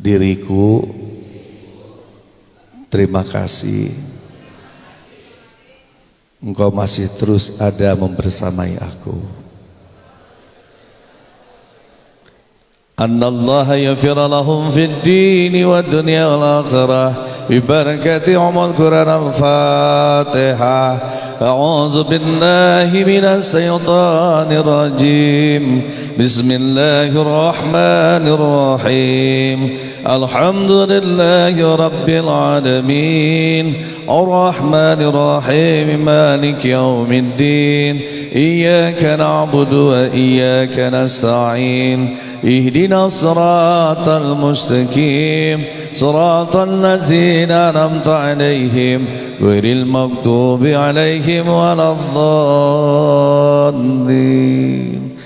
diriku, terima kasih Engkau masih terus ada membersamai aku. Annallaha yaghfir lahum fid dini wad dunya wal akhirah bi barakati umul Quran al-Fatihah. A'udzu billahi minas syaitonir rajim. Bismillahirrahmanirrahim. Alhamdulillahi rabbil alamin. Ar-Rahmanir Rahim. Maliki yaumiddin. Iyyaka na'budu wa iyyaka nasta'in. اهدنا الصراط المستقيم صراط الذين أنعمت عليهم غير المغضوب عليهم ولا الضالين.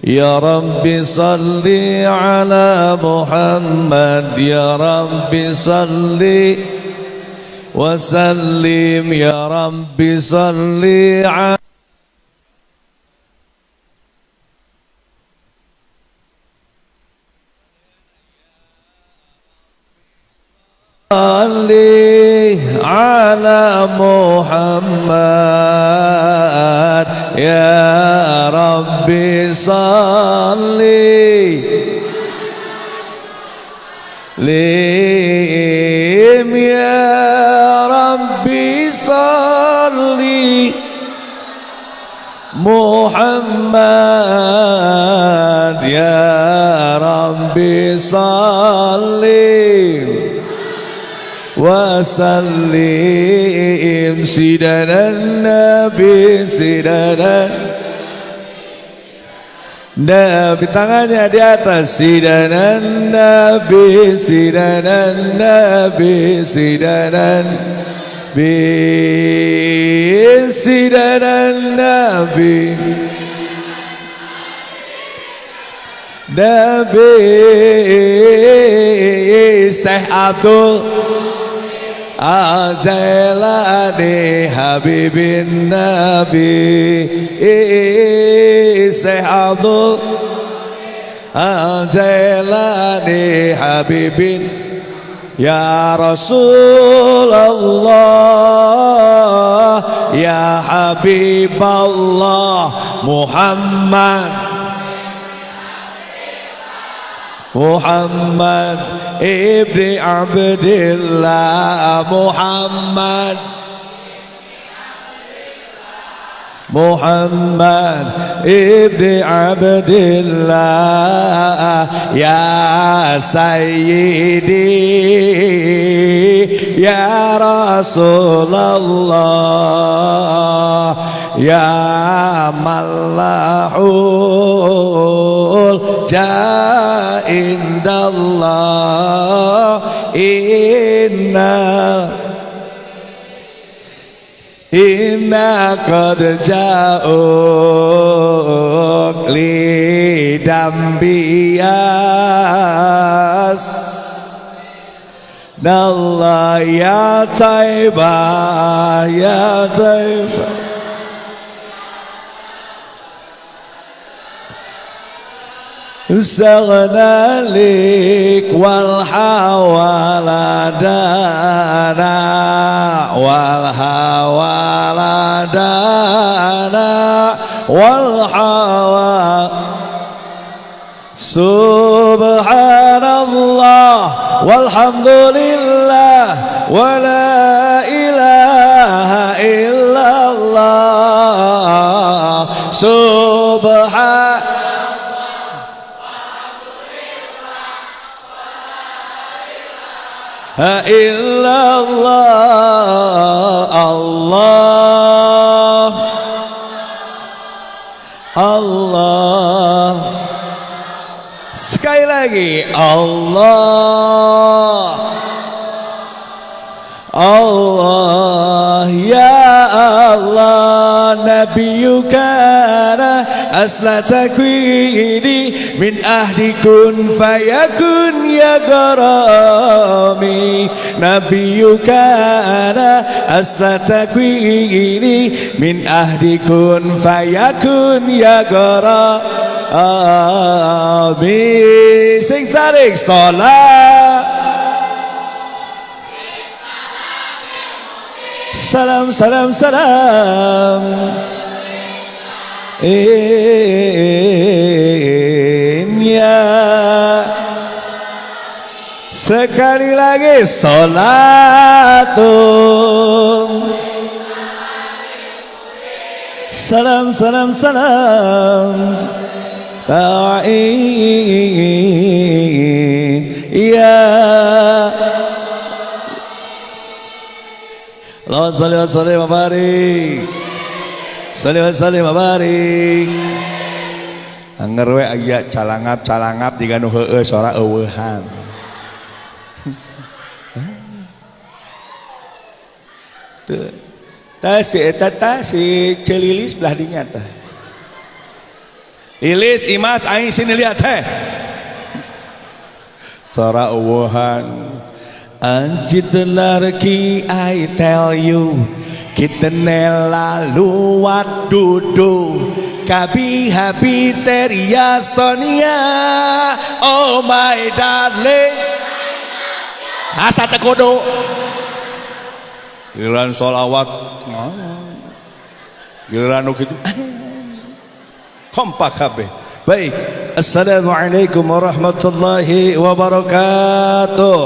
يا رب صل على محمد يا رب صل وسلم يا رب صل على Muhammad ya Rabbi salli lim ya Rabbi salli Muhammad ya Rabbi salli wasallim sidanan nabi sidanan nabi, tangannya di atas, sidanan nabi sidanan nabi sidanan bi sidanan nabi nabi Syekh Abdul Al-Jailani Habibin Nabi Syekh Abdul Al-Jailani Habibin Ya Rasulullah Ya Habiballah Muhammad Muhammad ibni Abdillah Muhammad Muhammad ibni Abdillah Ya Sayyidi Ya Rasulullah Ya Mallahul Ja'indallah Inna qad ja'uk lidambiyas Nallah ya taibah ya taibah Istaghna lik wal hawaladana wal hawaladana wal hawa Subhanallah walhamdulillah wa la ilaha illallah Subhanallah illallah Allah Allah sekali lagi Allah Allah ya Allah nabiyukana asla takwini min ahdi kun fayakun ya garami nabiyukana asla takwini min ahdi kun fayakun ya garami sing tarik salat Salam, salam, salam. Ya. Sekali lagi salatun. Salam, salam, salam. Ya. Allahumma salli wa sallim wa barik. Salli wa sallim wa barik. Anger we aya calangap diganu heueuh sora eueuhan. Teu. Tah si eta tah si Celilis belah dinya tah. Lilis, Imas, aing sini lihat teh. Sora eueuhan. Anjit larki, I tell you, kita lalu wadudu, kabi habi teria Sonia, oh my darling. Asa tekodo. Giliran sholawat, giliran gitu, kompak kabeh. Baik, assalamualaikum warahmatullahi wabarakatuh.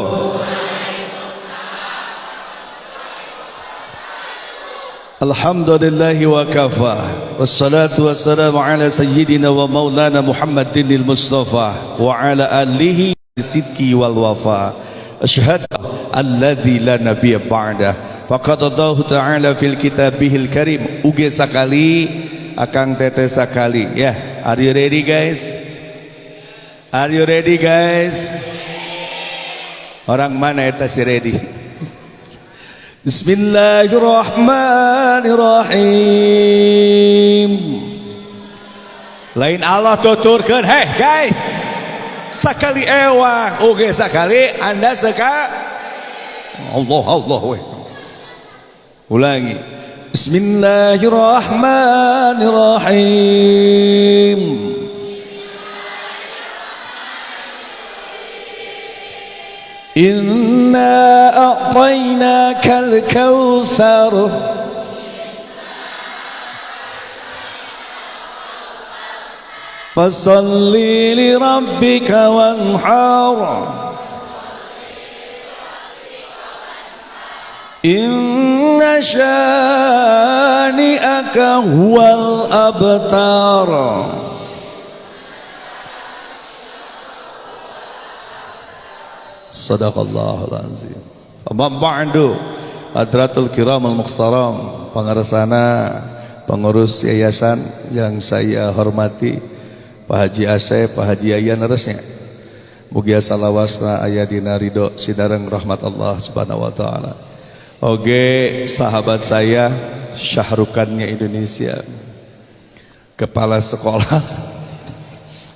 Alhamdulillahi wa kafa. Wassalatu wassalamu ala sayyidina wa maulana Muhammadinil Mustafa wa ala alihi sidqi wal wafa. Asyhadu alladzi la nabiyya ba'da. Faqad Allah Ta'ala fil kitabihil karim. Uge sakali, akang tete sakali. Ya, are you ready guys? Are you ready guys? Orang mana eta si ready? Bismillahirrahmanirrahim. Lain Allah tuturkeun, heh guys. Sakali ewang, oge sakali Anda seka. Allah weh. Ulangi. Bismillahirrahmanirrahim. Inna a'tainakal kautsar. Fasalli li rabbika wanhar. Inna syani'aka huwal abtar. Sadaqallahul azim. Amma ba'du, hadratul kiramul mukhtaram, pangarsana pengurus yayasan yang saya hormati, Pak Haji Asep, Pak Haji Yayan resnya. Mugia salawasna aya dina ridho sidareng rahmat Allah Subhanahu wa taala. Oge sahabat saya syahrukannya Indonesia, kepala sekolah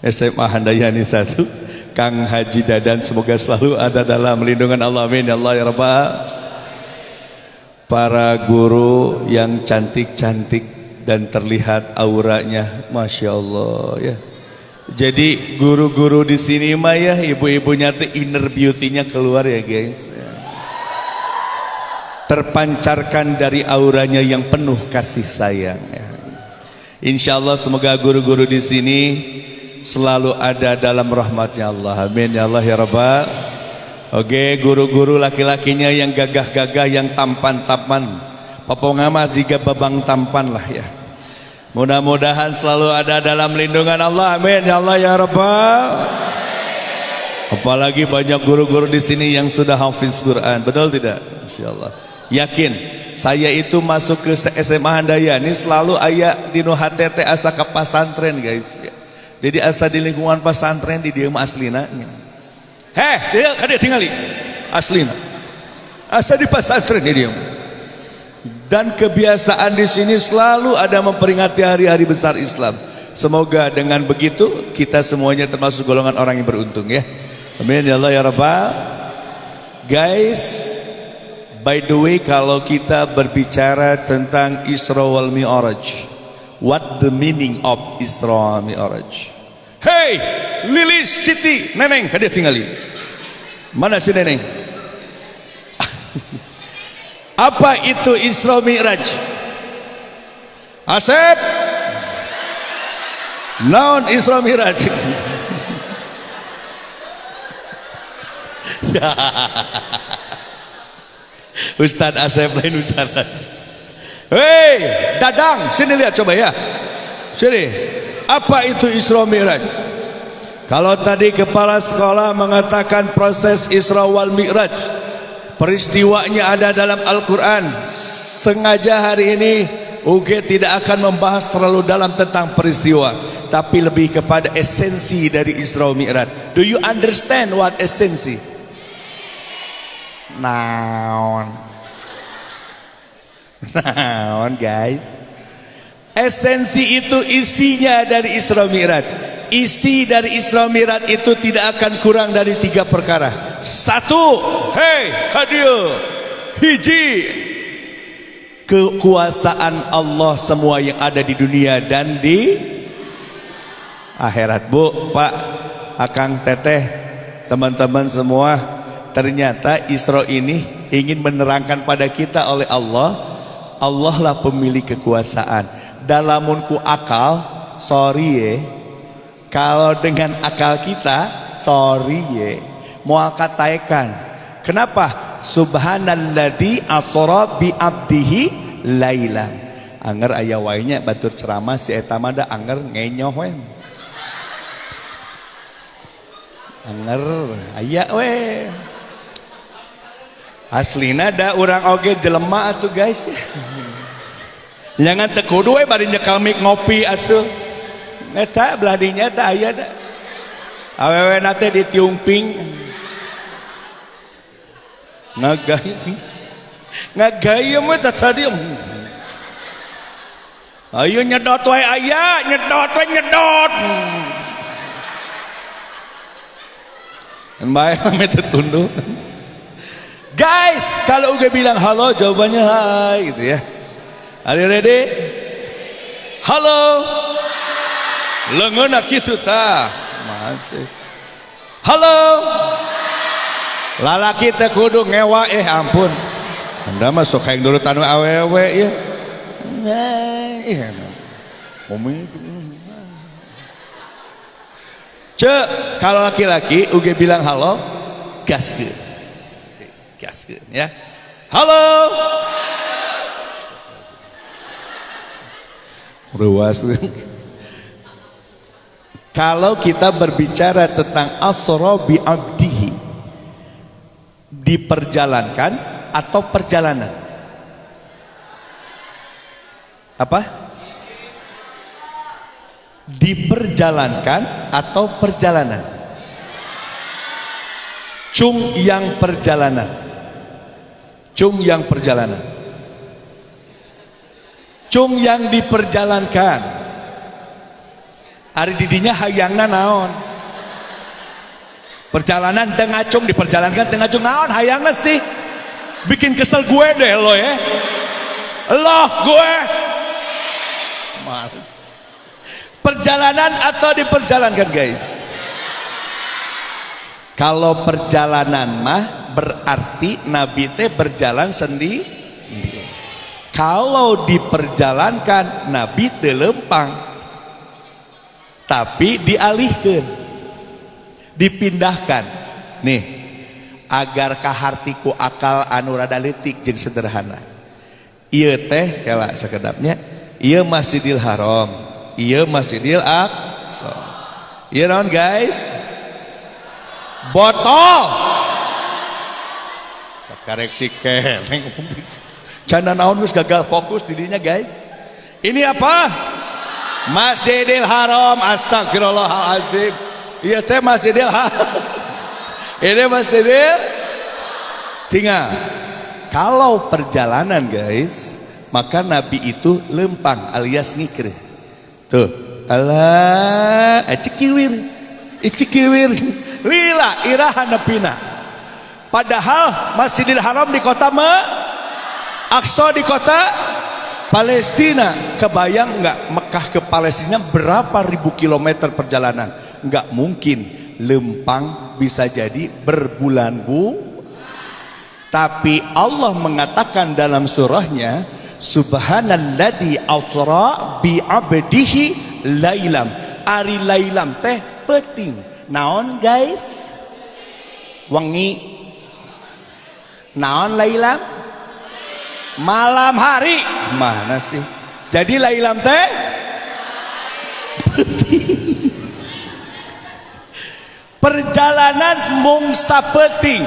SMA Handayani 1, Kang Haji Dadan, semoga selalu ada dalam lindungan Allah, amin ya Allah ya Rabbal. Para guru yang cantik-cantik dan terlihat auranya, masya Allah ya. Jadi guru-guru di sini mah ya, ibu-ibunya tuh inner beauty-nya keluar ya guys. Terpancarkan dari auranya yang penuh kasih sayang ya. Insya Allah semoga guru-guru di sini selalu ada dalam rahmatnya Allah, amin ya Allah ya Rabbal. Oke, guru-guru laki-lakinya yang gagah-gagah, yang tampan-tampan, papongama jika babang tampan lah ya. Mudah-mudahan selalu ada dalam lindungan Allah, amin ya Allah ya Rabbal. Apalagi banyak guru-guru di sini yang sudah hafiz Quran, betul tidak? Insyaallah. Yakin saya itu masuk ke SMA Handayani selalu aya dinu HTT asa ke pasantren guys ya. Jadi asa di lingkungan pesantren di dieu mah aslina. Heh, dia kada tingali. Aslina. Asa di pesantren di dieu. Dan kebiasaan di sini selalu ada memperingati hari-hari besar Islam. Semoga dengan begitu kita semuanya termasuk golongan orang yang beruntung ya. Amin ya Allah ya Rabbal. Guys, by the way, kalau kita berbicara tentang Isra wal Mi'raj, what the meaning of Isra Mi'raj? Hey, Lilis, Siti, Neneng, hadir tinggali. Mana si Neneng? Apa itu Isra Mi'raj? Asep, naon Isra Mi'raj? Ustad Asep lain Ustad Asep. Hei Dadang, sini lihat coba ya. Sini, apa itu Isra Mi'raj? Kalau tadi kepala sekolah mengatakan proses Isra wal Mi'raj, peristiwanya ada dalam Al-Quran. Sengaja hari ini UG tidak akan membahas terlalu dalam tentang peristiwa, tapi lebih kepada esensi dari Isra Mi'raj. Do you understand what esensi? Naon guys, esensi itu isinya dari Isra Mi'raj. Isi dari Isra Mi'raj itu tidak akan kurang dari 3 perkara. 1, hei hadir hiji, kekuasaan Allah semua yang ada di dunia dan di akhirat. Bu, Pak, Akang, Teteh, teman-teman semua, ternyata Isra ini ingin menerangkan pada kita oleh Allah, Allah lah pemilik kekuasaan. Dalamunku akal, sorry ye, kalau dengan akal kita, sorry ye, moal kataikan. Kenapa? Subhanalladzi asra bi abdihi lailan. Anger aya wae nya batur ceramah si eta mah da anger ngenyoh we. Anger aya we. Aslina da urang oge jelema atuh guys. Jangan teu kudu we bari nyekal mik ngopi atuh. Eta beladinya teh aya da. Awewe nate ditiungping. Ngagayem we tadi. Ayo nyedot we aya, nyedot we nyedot. Bae ame tunduk. Guys, kalau udah bilang halo jawabannya hai gitu ya. Are you ready? Halo. Leungeunna kitu tah. Masih. Halo. Lalaki teh kudu ngewa ampun. Anda mah sok hayang nurut anu awewe ya. Cek, kalau laki-laki uge bilang halo, gaskeun. Gaskeun ya. Halo. Ruas. Kalau kita berbicara tentang asra bi abdihi, diperjalankan atau perjalanan? Apa? Diperjalankan atau perjalanan? Cung yang perjalanan. Cung yang perjalanan. Cung yang diperjalankan. Ari didinya hayangna naon? Perjalanan tengah cung diperjalankan tengah cung naon hayangna sih? Bikin kesel gue deh lo ya. Loh gue. Males. Perjalanan atau diperjalankan guys? Kalau perjalanan mah berarti Nabi teh berjalan sendiri. Kalau diperjalankan Nabi teu lempang, tapi dialihkan, dipindahkan. Nih, agar kahartiku akal anu rada leutik jeung sederhana. Ieu teh kela sakedapnya, ieu Masjidil Haram, ieu Masjidil Aqsa. Ieu naon guys? Botol. Sakarek si keneng. Canda naon geus gagal fokus didinya guys. Ini apa? Masjidil Haram. Astagfirullahalazim. Ieu teh Masjidil Haram. Ini Masjidil. Tinggal kalau perjalanan guys, maka Nabi itu lempang alias ngikir. Tuh, Allah, cikiwir, cikiwir, lila iraha nepina. Padahal Masjidil Haram di kota Aqsa di kota Palestina. Kebayang nggak Mekah ke Palestina berapa ribu kilometer perjalanan? Nggak mungkin. Lempang bisa jadi berbulan-bulan. Tapi Allah mengatakan dalam surahnya, subhanalladzi asra bi 'abdihi lailam. Ari lailam teh penting. Naon guys? Wengi. Naon lailam? Malam hari. Mana sih? Jadi lailam teh penting. Perjalanan mung sapeting,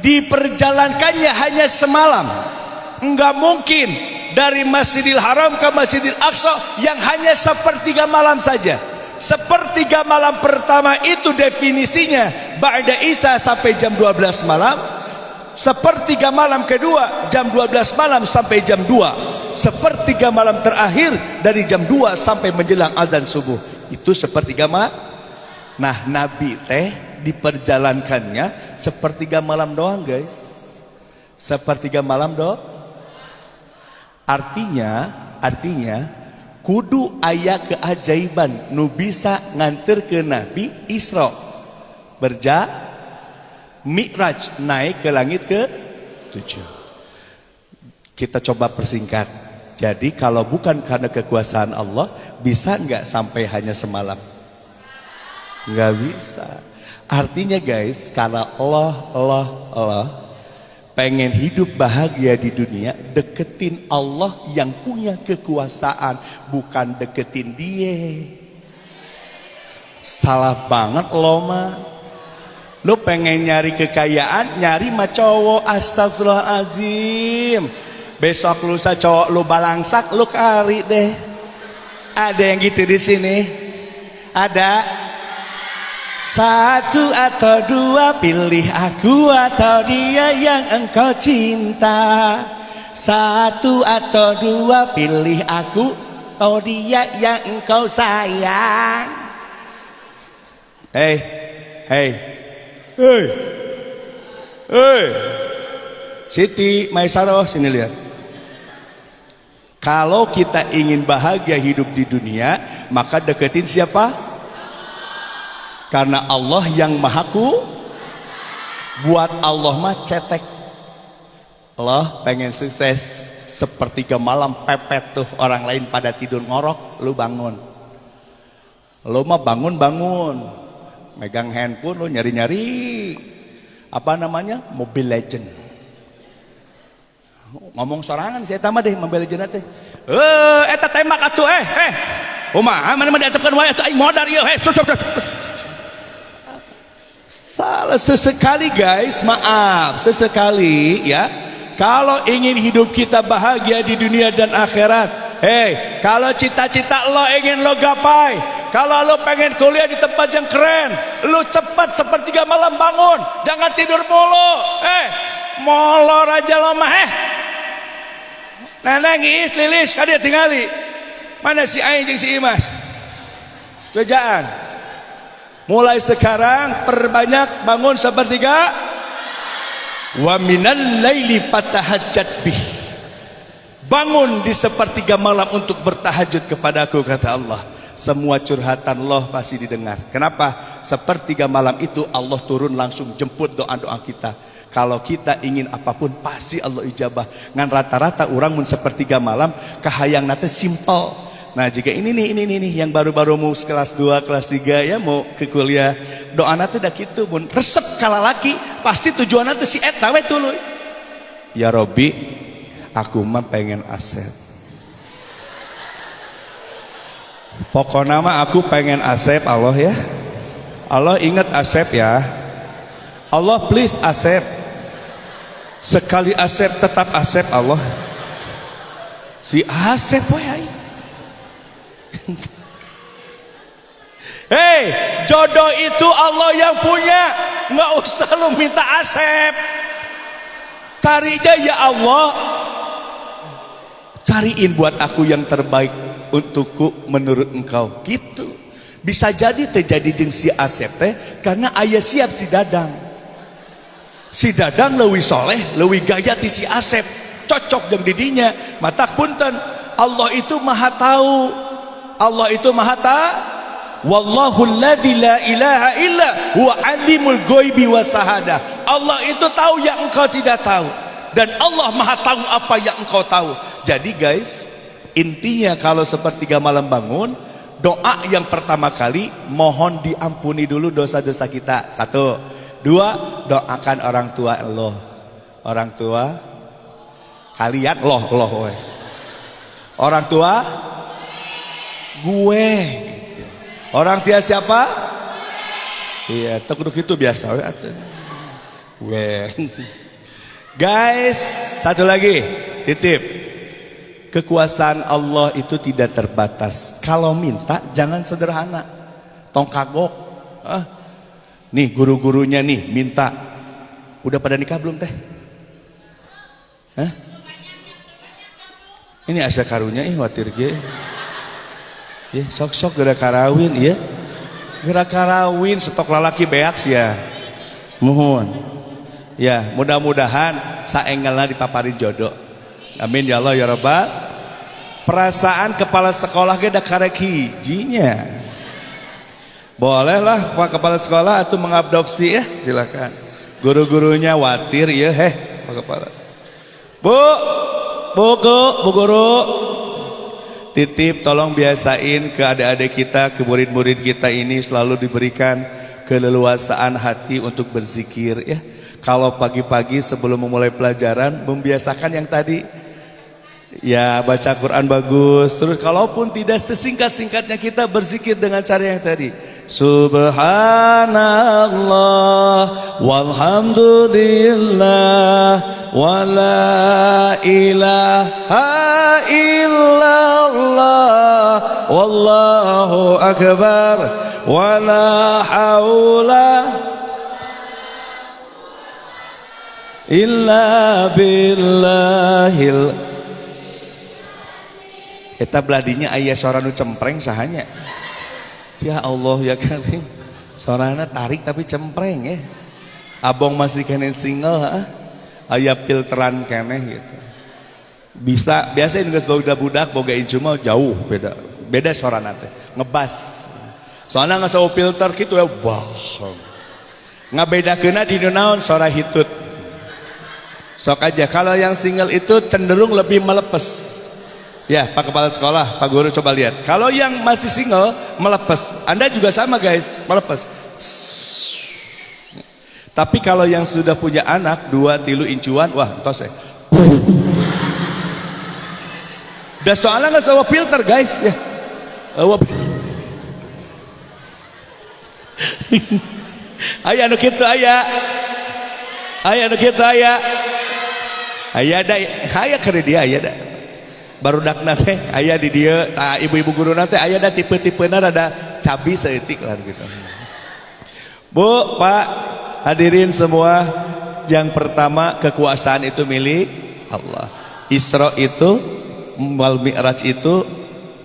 diperjalankannya hanya semalam. Enggak mungkin dari Masjidil Haram ke Masjidil Aqsa yang hanya sepertiga malam saja. Sepertiga malam pertama itu definisinya ba'da Isya sampai jam 12 malam. Sepertiga malam kedua jam 12 malam sampai jam 2. Sepertiga malam terakhir dari jam 2 sampai menjelang adzan subuh. Itu sepertiga malam. Nah, Nabi teh diperjalankannya sepertiga malam doang, guys. Sepertiga malam doang. Artinya kudu aya keajaiban nu bisa nganterkeun Nabi Isra. Mi'raj, naik ke langit ke-7. Kita coba persingkat. Jadi kalau bukan karena kekuasaan Allah, bisa nggak sampai hanya semalam? Nggak bisa. Artinya guys, kalau Allah pengen hidup bahagia di dunia, deketin Allah yang punya kekuasaan, bukan deketin dia. Salah banget lo mah. Lo pengen nyari kekayaan, nyari mah cowok, astagfirullahaladzim. Besok lusa cowok lo balangsak, lo kari deh. Ada yang gitu di sini? Ada? Satu atau dua, pilih aku atau dia yang engkau cinta. Satu atau dua, pilih aku atau dia yang engkau sayang. Hey. Siti Maisaroh, sini lihat. Kalau kita ingin bahagia hidup di dunia, maka deketin siapa? Karena Allah yang Maha buat Allah mah cetek. Allah pengen sukses, sepertiga malam pepet tuh orang lain pada tidur ngorok, lu bangun. Lu mah bangun, megang handphone, lu nyari-nyari apa namanya, Mobile Legend. Ngomong sorangan saya tambah deh Mobile Legend teh. Eta tembak atuh kumaha mana mah diatepkeun wae atuh aing modar ieu Salah sesekali guys, maaf, sesekali ya. Kalau ingin hidup kita bahagia di dunia dan akhirat, kalau cita-cita lo ingin lo gapai, kalau lo pengen kuliah di tempat yang keren, lo cepat sepertiga malam bangun, jangan tidur mulu. Molor aja lo mah. Nangis lilis kadia tingali. Mana si Aing jeung si Imas? Kerjaan. Mulai sekarang perbanyak bangun sepertiga. Wa minal laili fatahajjat bih. Bangun di sepertiga malam untuk bertahajud kepadaku, kata Allah. Semua curhatan Allah pasti didengar. Kenapa? Sepertiga malam itu Allah turun langsung jemput doa-doa kita. Kalau kita ingin apapun pasti Allah ijabah. Ngan rata-rata orang mun sepertiga malam kahayang nate simple. Nah jika ini nih yang baru-baru mau kelas 2, kelas 3 ya mau ke kuliah, doa nate dah gitu mun resep kala laki pasti tujuan nate si eta we tuluy. Ya Robbi, aku mah pengen aset. Pokoknya mah aku pengen asep Allah ya. Allah ingat asep ya. Allah please asep. Sekali asep tetap asep Allah. Si asep we. Jodoh itu Allah yang punya, nggak usah lu minta asep. Carinya ya Allah, cariin buat aku yang terbaik untukku menurut engkau. Gitu. Bisa jadi terjadi jeung si asep teh karena aya siap si dadang. Si dadang leuwih soleh, leuwih gaya ti si asep, cocok jeung didinya. Matak punten, Allah itu maha tahu. Allah itu maha tahu. Wallahu alladzi la ilaha illa huwa alimul ghaibi wa syahadah. Allah itu tahu yang engkau tidak tahu, dan Allah maha tahu apa yang engkau tahu. Jadi guys, intinya kalau sepertiga malam bangun, doa yang pertama kali mohon diampuni dulu dosa-dosa kita. 1, 2, doakan orang tua Allah. Orang tua kalian loh we. Orang tua gue. Orang tua siapa? Iya, tekuk itu biasa we. Guys, satu lagi titip. Kekuasaan Allah itu tidak terbatas. Kalau minta jangan sederhana. Tong kagok. Nih guru-gurunya nih minta. Udah pada nikah belum teh? Ini asa karunya watir ge. Ya, sok-sok gerak karawin ya. Gerak karawin stok lalaki beak ya. Mohon. Ya, mudah-mudahan saengelna dipaparin jodoh. Amin ya Allah ya Rabbal. Perasaan kepala sekolah ge da karek hijinya. Bolehlah Pak Kepala Sekolah atau mengadopsi ya, silakan. Guru-gurunya watir ya, Pak Kepala. Bu guru, titip tolong biasain ke adik-adik kita, ke murid-murid kita ini selalu diberikan keleluasaan hati untuk berzikir ya. Kalau pagi-pagi sebelum memulai pelajaran membiasakan yang tadi ya, baca Quran bagus. Terus kalaupun tidak sesingkat-singkatnya kita berzikir dengan cara yang tadi. Subhanallah walhamdulillah wala ilaha illallah wallahu akbar wala haula illa billahil. Eta beladinya aya suara nu cempreng sahanya. Ya Allah ya Karim, suarana tarik tapi cempreng ya. Abong masih kene single aya filteran kene gitu. Bisa biasa geus budak-budak boga incu mah jauh beda suarana teh ngebas. Soalnya nggak sawo filter gitu ya, wah. Ngabedakeunna di naon suara hitut. Sok aja kalau yang single itu cenderung lebih melepes. Ya Pak Kepala Sekolah, Pak Guru coba lihat. Kalau yang masih single melepes, Anda juga sama guys, melepes. Tapi kalau yang sudah punya anak 2, 3 incuan, wah entos ya. Dan soalnya nggak sewa filter guys ya. Ayah anu kitu aya. Aya anu kitu aya. Aya da, aya keur dia aya da. Barudak teh aya di dieu, ibu-ibu guruna teh aya da tipe-tipena rada cabi saeutik lah gitu. Bu, Pak, hadirin semua, yang pertama kekuasaan itu milik Allah. Isra itu, wal Mi'raj itu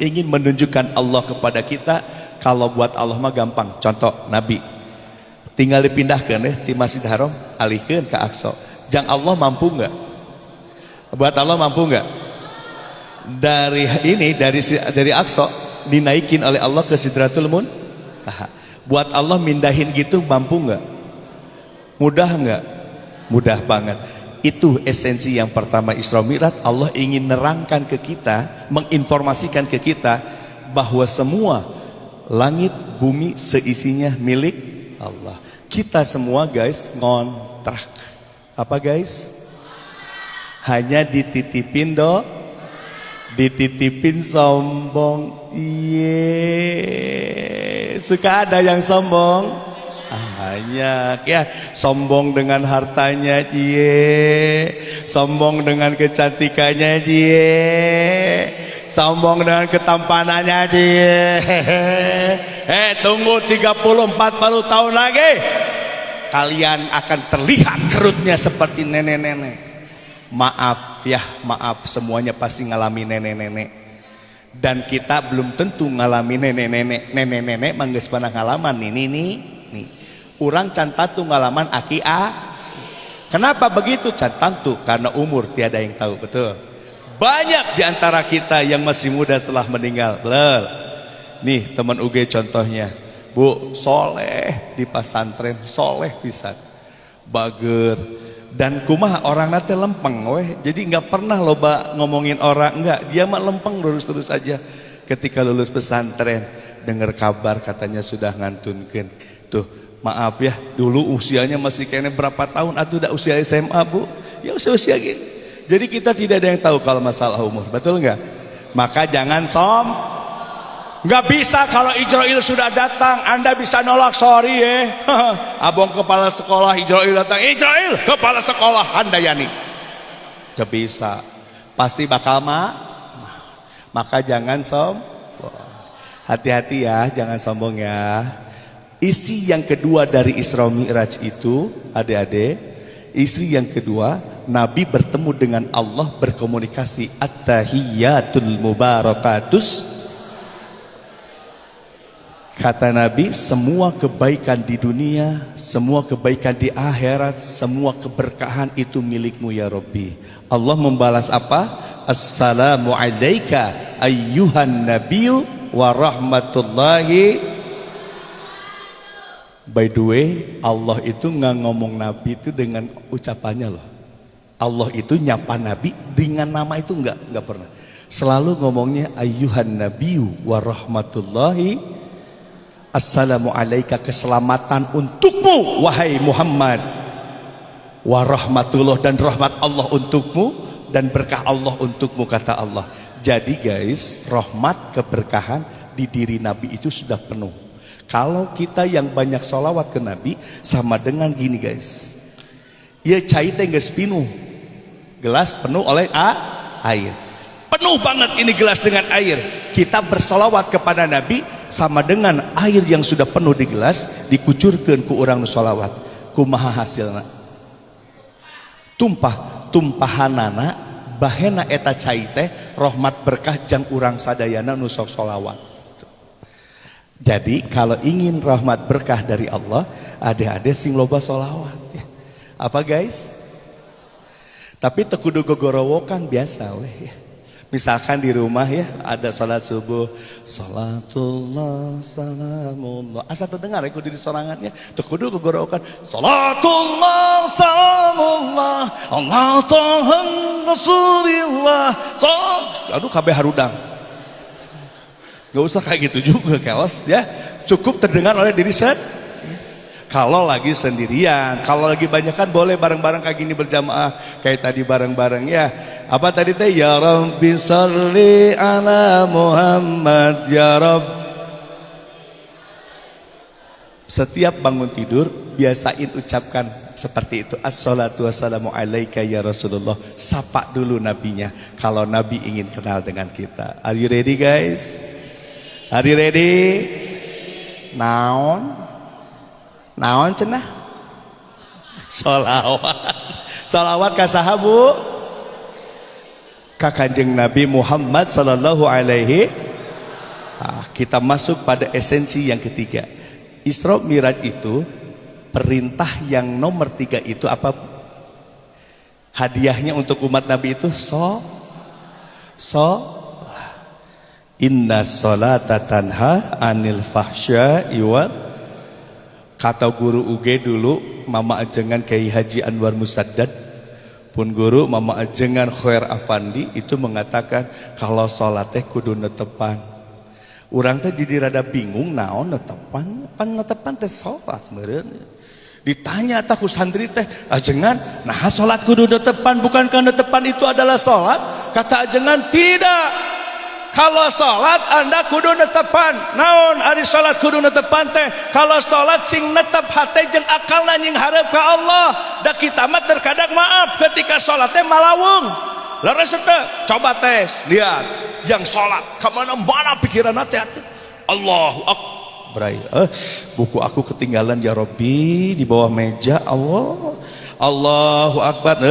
ingin menunjukkan Allah kepada kita. Kalau buat Allah mah gampang. Contoh Nabi tinggal dipindahkan di Masjid Haram alihkeun ke Aqsa. Jang Allah mampu enggak? Buat Allah mampu enggak? Dari Aqsa dinaikin oleh Allah ke Sidratul Muntaha. Buat Allah mindahin gitu mampu enggak? Mudah enggak? Mudah banget. Itu esensi yang pertama Isra Mi'raj. Allah ingin nerangkan ke kita, menginformasikan ke kita bahwa semua langit bumi seisinya milik Allah. Kita semua guys ngontrak. Apa guys? Hanya dititipin dititipin sombong. Iye, suka ada yang sombong. Banyak ya, sombong dengan hartanya, sombong dengan kecantikannya, sombong dengan ketampanannya, tunggu 30-40 tahun lagi kalian akan terlihat kerutnya seperti nenek-nenek. Maaf ya, maaf, semuanya pasti ngalami nenek-nenek. Dan kita belum tentu ngalami nenek-nenek manggeus pernah ngalaman nih. Urang can tatu ngalaman aki a. Kenapa begitu can tatu? Karena umur tiada yang tahu, betul. Banyak di antara kita yang masih muda telah meninggal. Betul. Nih teman UG contohnya, Bu, soleh di pesantren, soleh pisan. bager. Dan kumaha orang nate lempeng weh. Jadi nggak pernah loba ngomongin orang, enggak, dia mah lempeng terus aja. Ketika lulus pesantren, dengar kabar katanya sudah ngantunkeun. Tuh, maaf ya, dulu usianya masih kayaknya berapa tahun, atuh udah usia SMA, Bu. Ya usia gini. Jadi kita tidak ada yang tahu kalau masalah umur, betul nggak? Maka jangan nggak bisa kalau Ijroil sudah datang, Anda bisa nolak, sorry ya. Abang kepala sekolah Ijroil datang, Ijroil kepala sekolah Handayani. Gak bisa, pasti bakal maka jangan hati-hati ya, jangan sombong ya. Isi yang kedua dari Isra Mi'raj itu, adik-adik, isi yang kedua, Nabi bertemu dengan Allah, berkomunikasi. At-tahiyyatul mubarakatus. Kata Nabi, semua kebaikan di dunia, semua kebaikan di akhirat, semua keberkahan itu milikmu ya Rabbi. Allah membalas apa? Assalamu alayka ayyuhan nabiyyu wa rahmatullahi. By the way, Allah itu nggak ngomong Nabi itu dengan ucapannya loh. Allah itu nyapa Nabi dengan nama itu nggak pernah. Selalu ngomongnya ayyuhan nabiyyu wa rahmatullahi. Assalamu alaika, keselamatan untukmu wahai Muhammad, wa rahmatullah, dan rahmat Allah untukmu dan berkah Allah untukmu, kata Allah. Jadi guys, rahmat keberkahan di diri Nabi itu sudah penuh. Kalau kita yang banyak sholawat ke Nabi, sama dengan gini guys, ya cai teh geus penuh, gelas penuh oleh air, penuh banget ini gelas dengan air. Kita bersolawat kepada Nabi sama dengan air yang sudah penuh di gelas dikucurkan ku orang nu solawat. Kumaha hasilna? Tumpahanana bahena eta cai teh rahmat berkah jang urang sadayana nu sok solawat. Jadi kalau ingin rahmat berkah dari Allah, adik-adik sing loba solawat. Apa guys? Tapi teu kudu gogorowokan biasa weh. Misalkan di rumah ya ada salat subuh, salatullah salamullah, asa terdengar ya kudu di sorangannya, teu kudu gogorokan salatullah salamullah Allah Tuhan Rasulillah. Aduh kabeh harudang. Gak usah kayak gitu juga keos ya, cukup terdengar oleh diri sendiri. Kalau lagi sendirian, kalau lagi banyak kan boleh bareng-bareng kayak gini berjamaah, kayak tadi bareng-bareng ya. Apa tadi teh? Ya Rabbi sholli ala Muhammad ya Rabb. Setiap bangun tidur biasain ucapkan seperti itu. Assalatu wassalamu alaika ya Rasulullah. Sapa dulu nabinya kalau nabi ingin kenal dengan kita. Are you ready guys? Are you ready? Naon cenah? Salawat ka saha Bu? Ka Kanjeng Nabi Muhammad sallallahu alaihi. Kita masuk pada esensi yang ketiga. Isra Mi'raj itu perintah yang nomor 3 itu apa? Hadiahnya untuk umat Nabi itu inna sholata tanha anil fahsya'i wal. Kata guru UG dulu, Mama Ajengan Kiai Haji Anwar Musaddad, pun guru Mama Ajengan Khair Afandi itu mengatakan kalau sholat teh kudu netepan. Urang teh jadi rada bingung naon netepan, pan netepan teh sholat meureun. Ditanya tah ku santri teh, Ajengan, nah sholat kudu netepan, bukankah netepan itu adalah sholat? Kata Ajengan, tidak. Kalau sholat Anda kudu netepan. Naon ari sholat kudu netepan teh? Kalau sholat sing netep hate jeung akalna nying hareup ka Allah. Da kita mah terkadang maaf ketika sholat teh malawung. Leres teh, coba tes, lihat yang sholat kemana-mana pikiran teh Allahu Akbar. Buku aku ketinggalan ya Rabbi di bawah meja. Allahu Akbar.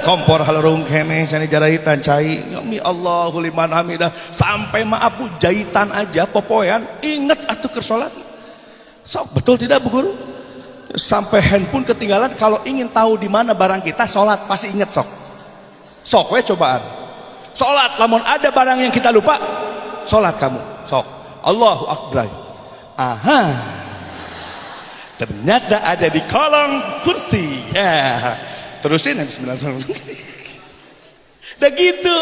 Kompor halerung keneh cani jarahitan cai. Mi Allahu liman hamidah. Sampai maaf Bu, jahitan aja popoyan inget atuh keur salat. Sok betul tidak Bu Guru? Sampai handphone ketinggalan, kalau ingin tahu di mana barang kita salat pasti inget sok. Sok we cobaan. Salat lamun ada barang yang kita lupa, salat kamu. Sok. Allahu Akbar. Aha. ternyata ada di kolong kursi. Ya, terusin bismillahirrahmanirrahim. Udah gitu.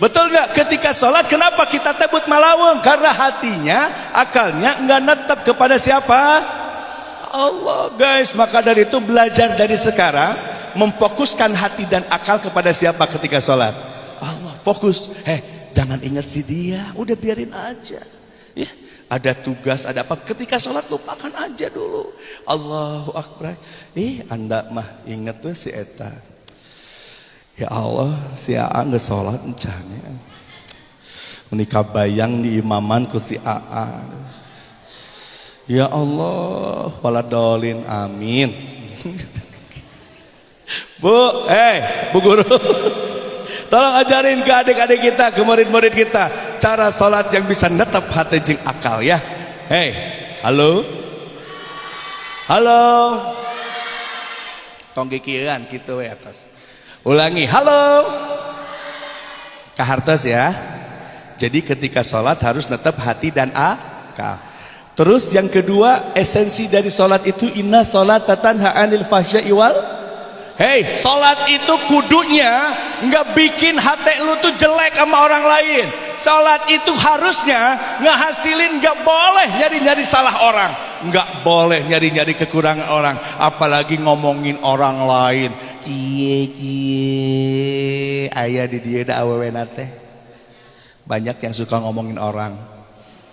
Betul nggak? Ketika sholat kenapa kita tebut malaweng? Karena hatinya, akalnya nggak netap kepada siapa? Allah, guys. Maka dari itu belajar dari sekarang memfokuskan hati dan akal kepada siapa ketika sholat? Allah, fokus. Jangan ingat si dia, udah biarin aja. Ya, ada tugas, ada apa? Ketika sholat lupakan aja dulu. Allahu Akbar. Anda mah inget tuh si Eta. Ya Allah, si Aa nggak sholat encanya. Menikah bayang di imaman ku si Aa. Ya Allah, waladolin, amin. Bu, Bu Guru, tolong ajarin ke adik-adik kita, ke murid-murid kita, cara sholat yang bisa netep hati jeung akal ya. Halo, halo, tong gikieuan kitu we atas. Ulangi, halo, kahartos ya. Jadi ketika sholat harus netep hati dan akal. Terus yang kedua, esensi dari sholat itu inna sholata tanha 'anil fahsya'i wal. Sholat itu kudunya nggak bikin hati lu tuh jelek sama orang lain. Sholat itu harusnya ngehasilin, nggak boleh nyari-nyari salah orang, nggak boleh nyari-nyari kekurangan orang, apalagi ngomongin orang lain. Cie ayah di dia da awewena teh. Banyak yang suka ngomongin orang.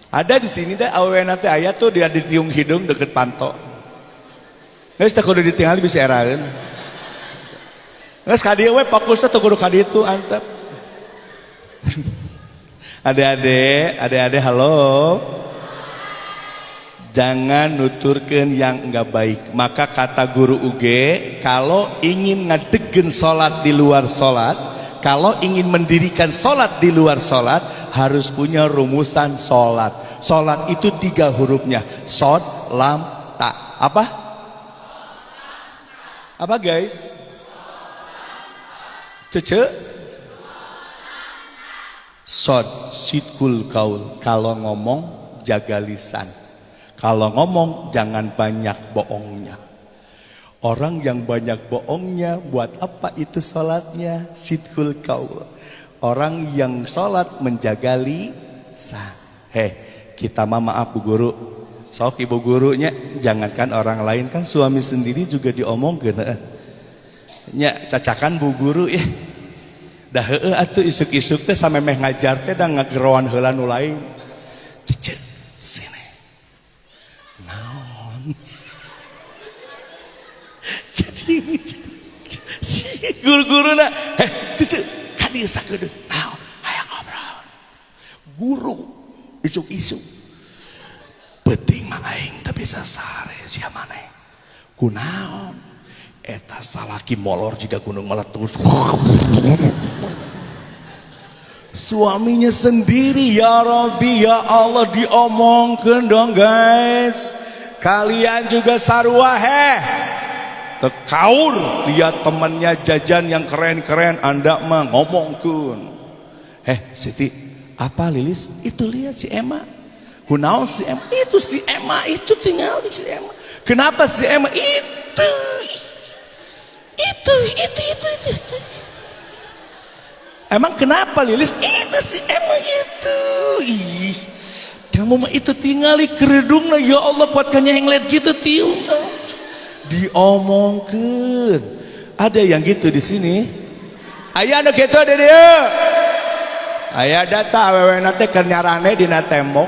Ada di sini dah awewena teh ayah tuh dia di tiung hidung deket panto. Geus teh kudu ditinggali bisa eraeun. Geus ka dieu we fokusna teu kudu ka ditu antep. Adik-adik halo. Jangan nuturkan yang enggak baik. Maka kata guru UG, kalau ingin ngedegen sholat di luar sholat, kalau ingin mendirikan sholat di luar sholat, harus punya rumusan sholat. Sholat itu 3 hurufnya, shod, lam, ta. Apa? Apa guys? Cece? Shod, sidkul kaul. Kalau ngomong jaga lisan. Kalau ngomong jangan banyak bohongnya. Orang yang banyak bohongnya buat apa itu sholatnya? Sidkul kaul. Orang yang sholat menjaga lisan. Kita mah maaf Bu Guru. Sok Ibu gurunya, jangankan orang lain, kan suami sendiri juga diomongkeun. Nya cacakan Bu Guru ya. Dah heueuh atuh isuk-isuk teh sampe meh ngajar teh da ngageroan heula nu lain. Cece sini. Naon si guru-guruna cucu kadieu sakedeung naon hayang ngobrol guru isuk-isuk penting mah aing teu bisa sare sia maneh kunaon eta salaki molor jiga gunung meletus. Suaminya sendiri, ya Rabbi, ya Allah, diomongkan dong guys. Kalian juga sarua tekaur lihat temannya jajan yang keren-keren, Anda mah ngomongkan. Siti, apa Lilis? Itu lihat si Emma. Kunaon si Emma? Itu si Emma, itu tinggal si Emma. Kenapa si Emma? Itu. Emang kenapa Lilis? Itu si emang itu. Kamu mah itu tingali keredungna, ya Allah kuatkannya yang lihat gitu tiung. Diomongkeun. Ada yang gitu di sini. Aya anu kitu ada dia. Aya data awewena teh keur nyarane dina tembok.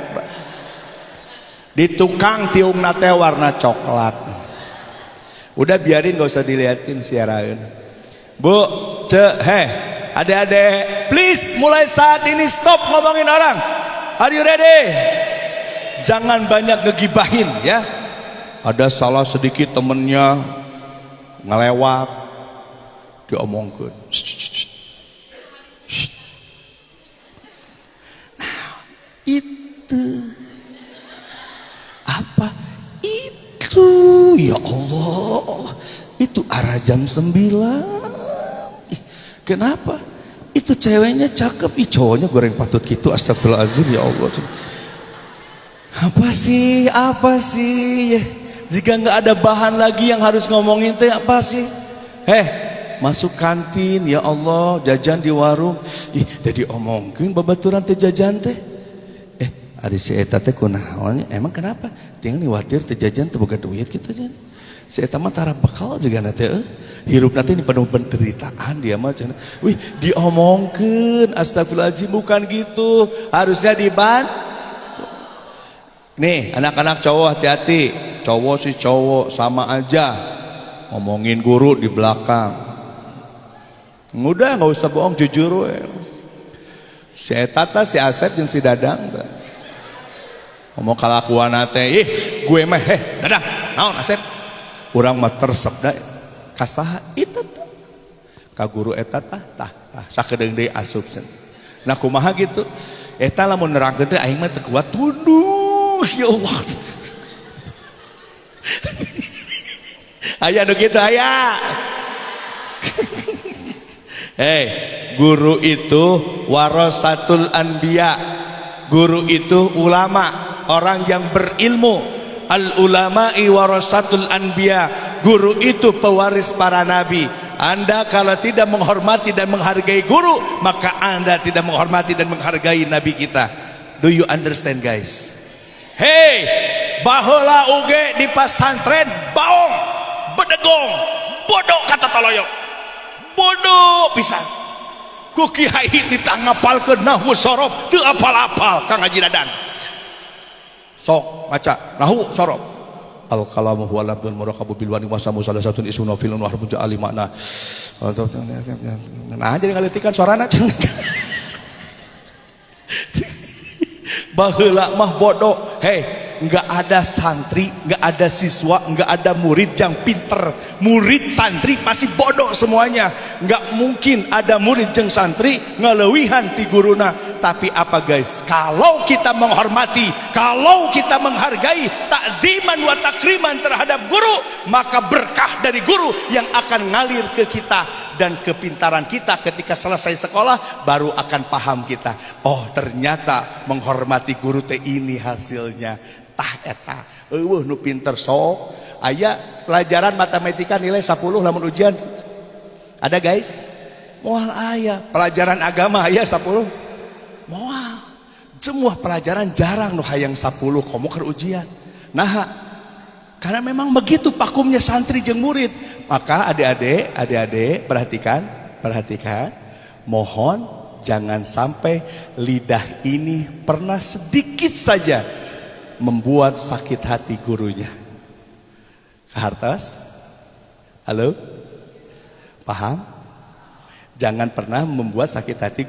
Di tukang tiungna teh warna coklat. Udah biarin gak usah diliatin siaraeun. Bu, adik-adik, please mulai saat ini stop ngomongin orang. Are you ready? Jangan banyak ngegibahin ya. Ada salah sedikit temennya ngelewat, diomongkan. Nah, itu apa? Itu ya Allah, itu arah jam 9. Kenapa? Itu ceweknya cakep, cowoknya goreng patut gitu. Astagfirullahaladzim, ya Allah. Apa sih? Jika nggak ada bahan lagi yang harus ngomongin teh apa sih? Masuk kantin, ya Allah, jajan di warung. Ih, jadi omongkeun babaturan teh jajan teh. Ari si eta teh kunaon? Emang kenapa? Tinggal niwatir teh jajan teh boga duit kitu jan. Si eta mah tara bekal juga nanti hirup nanti ini penuh penderitaan dia mah. Wih, diomongkeun, astagfirullahaladzim, bukan gitu. Harusnya diban. Nih, anak-anak cowok hati-hati. Cowok sih cowok sama aja. Ngomongin guru di belakang. Udah nggak usah bohong, jujur we. Si eta teh si Asep jeung si Dadang teh. Ngomong kalakuan teh, gue mah Dadang, naon Asep? Urang mah tersep da kasaha itu tuh. Ka guru eta tah sakedeung deui asup. Nah kumaha gitu? Eta lamun nerangkeun teh aing mah teu kuat tunduk ya Allah. Aya nu kitu aya. Guru itu warasatul anbiya. Guru itu ulama, orang yang berilmu. Al ulama'i warasatul anbiya. Guru itu pewaris para nabi. Anda kalau tidak menghormati dan menghargai guru, maka Anda tidak menghormati dan menghargai nabi kita. Do you understand, guys? Baheula uge di pesantren baong, bedegong, bodoh kata toloyok. Bodoh pisan. Ku kiai ditangapalkeun nahwu sorof teu apal-apal Kang Haji Dadan. Sok maca nahwu sorof. Al kalamu huwa labdul murakabu bil wani wasamu salah satu isuna filun wa harbun ja'ali makna. Nah jadi ngalitikan suarana. Baheula mah bodoh. Nggak ada santri, nggak ada siswa, nggak ada murid yang pinter. Murid santri pasti bodoh semuanya. Nggak mungkin ada murid jeung santri ngeleuwihan ti guruna. Tapi apa guys, kalau kita menghormati, kalau kita menghargai, takdiman wa takriman terhadap guru, maka berkah dari guru yang akan ngalir ke kita. Dan kepintaran kita ketika selesai sekolah baru akan paham kita. Oh ternyata menghormati guru teh ini hasilnya. Tah eta eueuh nu pinter sok. Aya pelajaran matematika nilai 10 lamun ujian. Ada guys? Moal aya. Pelajaran agama aya 10. Moal. Semua pelajaran jarang nu hayang 10 komo keur ujian. Nah, karena memang begitu pakumnya santri jeung murid. Maka adik-adik perhatikan. Mohon jangan sampai lidah ini pernah sedikit saja membuat sakit hati gurunya. Kahartos? Halo? Paham? Jangan pernah membuat sakit hati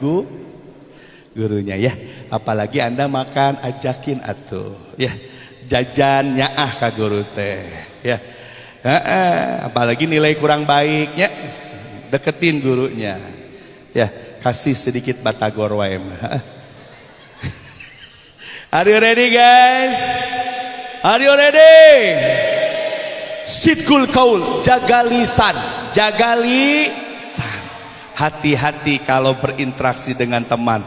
gurunya ya. Apalagi Anda makan ajakin atuh ya. Jajan nyaah ka guru teh ya. Apalagi nilai kurang baiknya, deketin gurunya ya, kasih sedikit batagor wae. Are you ready guys? Are you ready? Sidkul kaul, jaga lisan. Hati-hati kalau berinteraksi dengan teman.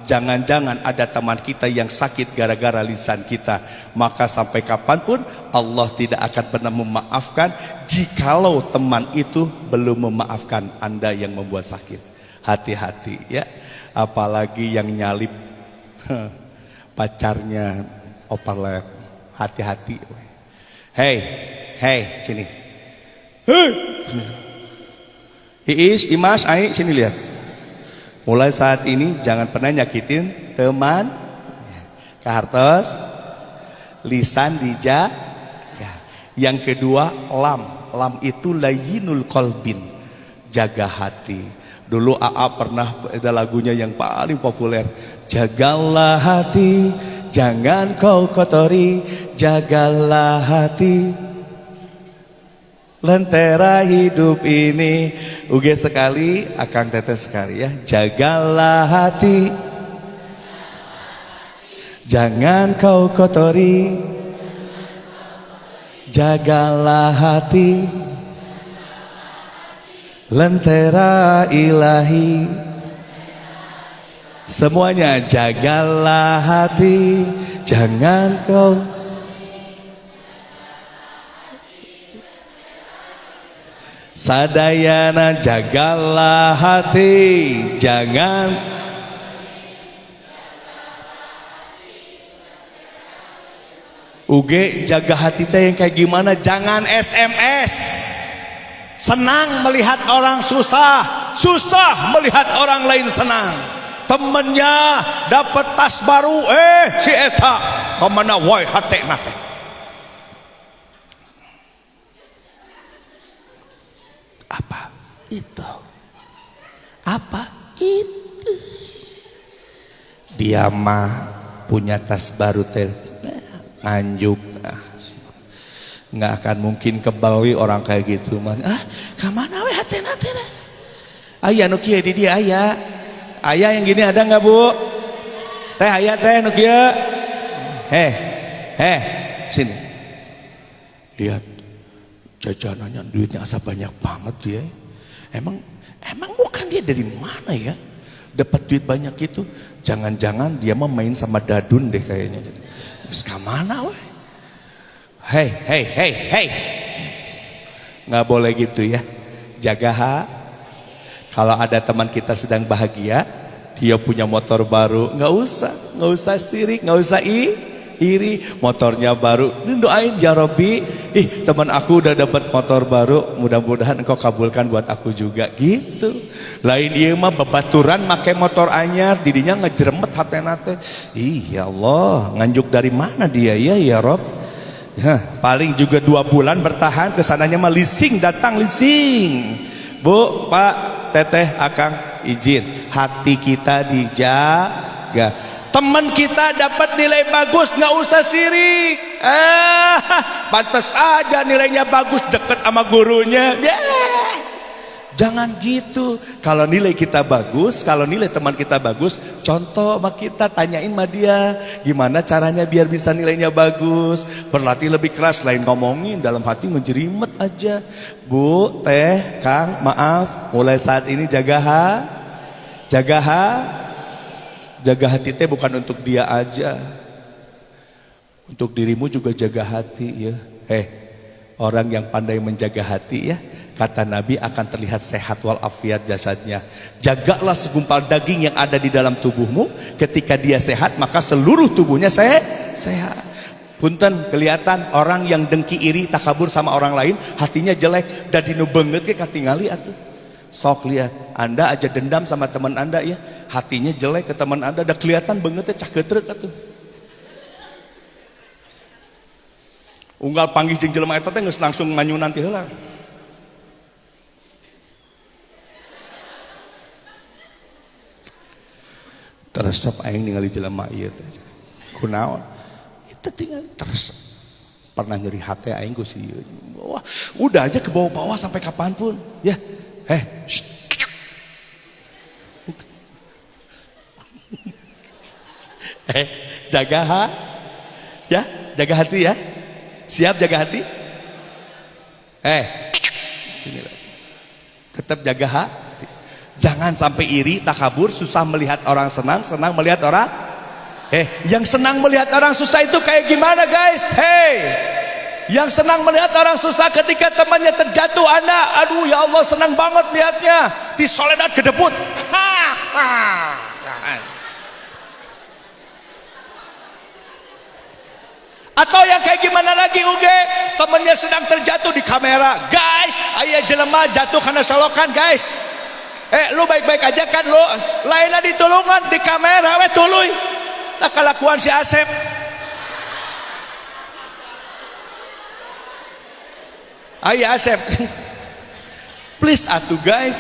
Jangan-jangan ada teman kita yang sakit gara-gara lisan kita. Maka sampai kapanpun Allah tidak akan pernah memaafkan jikalau teman itu belum memaafkan Anda yang membuat sakit. Hati-hati ya. Apalagi yang nyalip pacarnya opalep. Hati-hati. Hey, sini. Iis, Imas, Ai, sini lihat. Mulai saat ini jangan pernah nyakitin teman. Kahartos, lisan dijaga. Yang kedua, lam itu layyinul qalbin, jaga hati. Dulu AA pernah ada lagunya yang paling populer. Jagalah hati, jangan kau kotori, jagalah hati. Lentera hidup ini uge sekali, akang tetes sekali ya. Jagalah hati, jangan kau kotori, jagalah hati. Lentera ilahi, semuanya jagalah hati, jangan kau Sadayana jagalah hati, jangan Uge jaga hati teh yang kayak gimana? Jangan SMS. Senang melihat orang susah, susah melihat orang lain senang. Temennya dapat tas baru, si eta kemana woi hati nate. Apa itu? Apa itu? Dia mah punya tas baru teh nganjuk, nggak akan mungkin kebawi orang kayak gitu man. Kemana we hatena teh? Aya nu kieu di dia aya. Aya yang gini ada nggak bu? Teh aya teh nu kieu. Sini. Lihat jajanannya duitnya asa banyak banget dia. Emang bukan dia dari mana ya? Dapat duit banyak itu. Jangan-jangan dia mah main sama dadun deh kayaknya. Terus kemana weh? Hei, nggak boleh gitu ya. Jaga kalau ada teman kita sedang bahagia, dia punya motor baru, nggak usah sirik, nggak usah iri, motornya baru. Doain ya Robbi, teman aku udah dapat motor baru, mudah-mudahan engkau kabulkan buat aku juga gitu. Lain ieu mah babaturan make motor anyar, didinya ngejeremet hatena teh. Ya Allah, nganjuk dari mana dia ya Rob? Paling juga 2 bulan bertahan, kesananya mah leasing, datang leasing. Bu, Pak, Teteh, Akang, izin, hati kita dijaga. Teman kita dapat nilai bagus, nggak usah sirik. Pantas aja nilainya bagus, deket sama gurunya. Jangan gitu. Kalau nilai kita bagus, kalau nilai teman kita bagus, contoh sama kita, tanyain sama dia gimana caranya biar bisa nilainya bagus. Berlatih lebih keras, lain ngomongin dalam hati ngejerimet aja. Bu, Teh, Kang, maaf, mulai saat ini jaga hati teh bukan untuk dia aja, untuk dirimu juga jaga hati ya. Orang yang pandai menjaga hati ya, kata Nabi akan terlihat sehat walafiat jasadnya. Jagalah segumpal daging yang ada di dalam tubuhmu. Ketika dia sehat, maka seluruh tubuhnya sehat. Punten, kelihatan orang yang dengki, iri, takabur sama orang lain, hatinya jelek, dadinu banget ke katingali atuh. Sok lihat, Anda aja dendam sama teman Anda ya, hatinya jelek ke teman Anda, udah kelihatan bangetnya caketrek atuh. Unggal panggih jeung jelema eta teh geus langsung nganyunan ti heula. Teresep aing ningali jelema ieu teh. Kunaon? Itu tinggal teresep. Pernah nyeri hati aing ku si ieu. Wah, udah aja ke bawah-bawah sampai kapanpun. Ya. Jaga jaga hati ya. Siap jaga hati? Tetap jaga hati. Jangan sampai iri, takabur, susah melihat orang senang, senang melihat orang. Yang senang melihat orang susah itu kayak gimana guys? Yang senang melihat orang susah ketika temannya terjatuh, Anda, aduh ya Allah senang banget lihatnya, di Soledad kedebut. Atau yang kayak gimana lagi Uge, temennya sedang terjatuh di kamera, guys, ayah jelema jatuh karena solokan guys. Lu baik-baik aja kan lu, lainnya ditulungan di kamera, tuluy. Nah kelakuan si Asep. Ayah Asep, please atuh guys.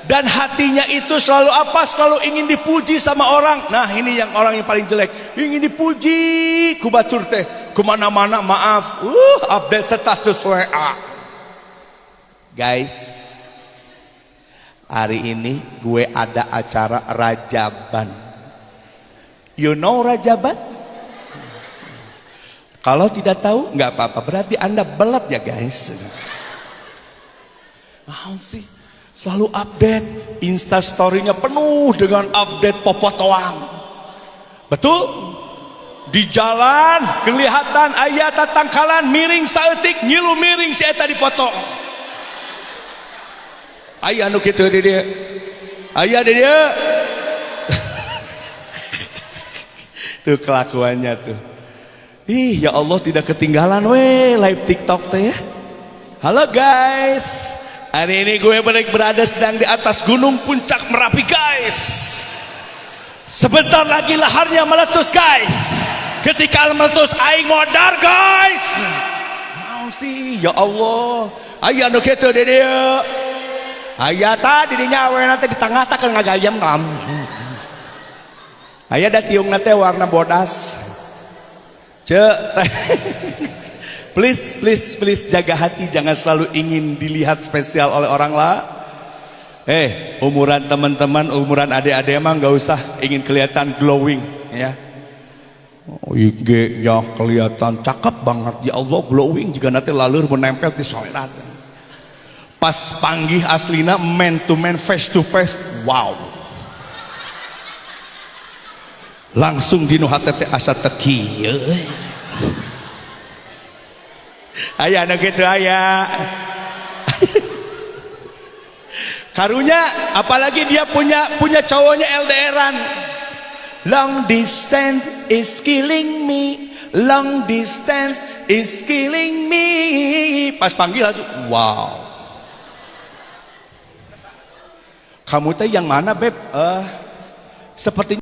Dan hatinya itu selalu apa? Selalu ingin dipuji sama orang. Nah ini yang orang yang paling jelek, ingin dipuji kubatur teh kemana-mana. Maaf, update status WA. Guys, hari ini gue ada acara Rajaban. You know Rajaban? Kalau tidak tahu nggak apa-apa, berarti Anda belat ya guys. Sih selalu update, Instastory-nya penuh dengan update popotoan. Betul? Di jalan kelihatan ayat tatangkalan miring saeutik, ngilu miring si eta dipoto. aya anu kitu di dia. Aya di dia. Tuh kelakuannya tuh. Ih, ya Allah tidak ketinggalan live TikTok teh ya. Halo guys. Hari ini gue berada sedang di atas gunung puncak Merapi guys. Sebentar lagi laharnya meletus guys. Ketika meletus aing modar guys. Mau sih ya Allah. Aya anu kitu di dieu. Aya tah di dinya we nanti di tengah tah keur ngagayem kam. Aya da tiungna teh warna bodas. Please jaga hati, jangan selalu ingin dilihat spesial oleh orang lah. Umuran teman-teman, umuran adik-adik emang gak usah ingin kelihatan glowing ya. IG nya kelihatan cakep banget ya Allah, glowing juga nanti lalur menempel di sholat. Pas panggih aslina man to man, face to face, wow. Langsung dinu hatete asa teki. Aya anu kitu aya. Karunya apalagi dia punya cowoknya LDRan. Long distance is killing me. Long distance is killing me. Pas panggil langsung wow. Kamu teh yang mana beb? Seperti